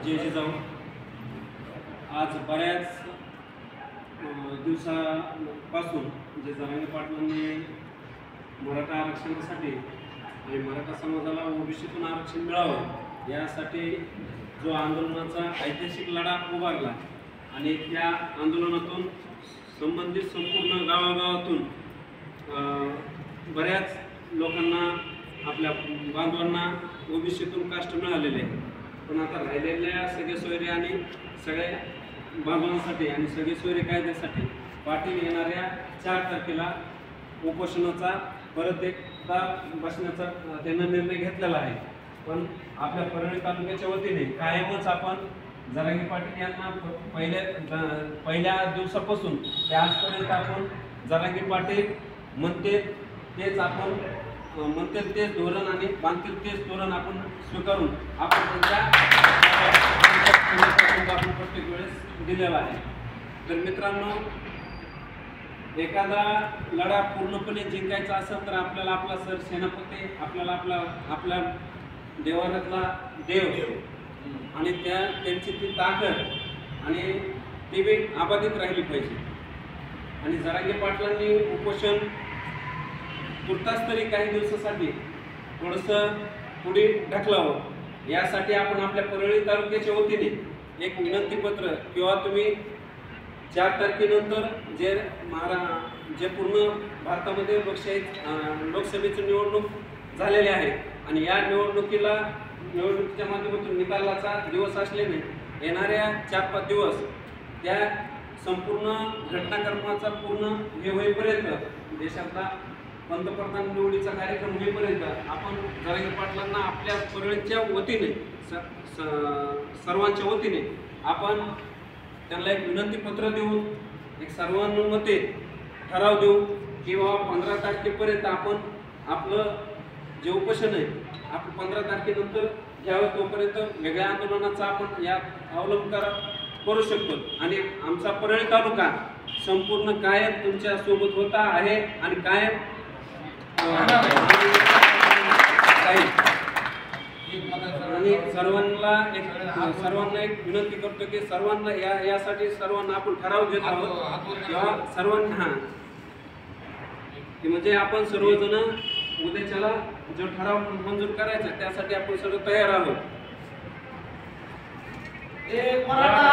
जय जिजाऊ. आज बऱ्याच दिवसापासून जे जरांगे पाटलांनी मराठा आरक्षणासाठी आणि मराठा समाजाला ओबीसीतून आरक्षण मिळावं यासाठी जो आंदोलनाचा ऐतिहासिक लढा उभारला आणि त्या आंदोलनातून संबंधित संपूर्ण गावागावातून बऱ्याच लोकांना आपल्या बांधवांना ओबीसीतून कास्ट मिळालेले आहे. पण आता राहिलेल्या सगळे सोयरे आणि सगळ्या बांधवांसाठी आणि सगळे सोयरे कायद्यासाठी पाटील येणाऱ्या 4 तारखेला उपोषणाचा परत एकदा बसण्याचा त्यांना निर्णय घेतलेला आहे. पण आपल्या परळी तालुक्याच्या वतीने कायमच आपण जरांगे पाटील यांना पहिल्या दिवसापासून ते आजपर्यंत आपण जरांगे पाटील म्हणते तेच आपण म्हणतील तेच धोरण आणि बांधतील तेच धोरण आपण स्वीकारून आपण आपण प्रत्येक वेळेस दिलेला आहे. तर मित्रांनो, एखादा लढा पूर्णपणे जिंकायचा असेल तर आपल्याला आपला सर सेनापती, आपल्याला आपल्या देवाऱ्यातला देव आणि त्यांची ती ताकद आणि ती बी अबाधित राहिली पाहिजे. आणि जरांगे पाटलांनी उपोषण तुर्तास तरी काही दिवसासाठी थोडंसं पुढे ढकलावं यासाठी आपण आपल्या परळी तालुक्याच्या वतीने एक विनंतीपत्र किंवा तुम्ही 4 तारखेनंतर जे पूर्ण भारतामध्ये लोकसभेची निवडणूक झालेली आहे आणि या निवडणुकीच्या माध्यमातून निकालाचा दिवस असल्याने येणाऱ्या 4-5 दिवस त्या संपूर्ण घटनाक्रमाचा पूर्ण हे होईपर्यंत देशातला पंतप्रधान निवडीचा कार्यक्रम होईपर्यंत आपण जरांगे पाटलांना आपल्या परळीच्या वतीने सर्वांच्या वतीने आपण त्यांना एक विनंतीपत्र देऊन एक सर्वानुमते ठराव देऊ किंवा 15 तारखेपर्यंत आपण आपलं जे उपोषण आहे आपण 15 तारखेनंतर घ्यावं. तोपर्यंत वेगळ्या आंदोलनाचा आपण यात अवलंब करू शकतो आणि आमचा परळी तालुका संपूर्ण कायम तुमच्या सोबत होता आहे आणि कायम आणि सर्वांना एक विनंती करतो की सर्वांना यासाठी सर्वांना आपण ठराव घेत आहोत किंवा सर्वांना म्हणजे आपण सर्वजण उद्याच्याला जो ठराव मंजूर करायचा त्यासाठी आपण सर्व तयार आहोत. एक मराठा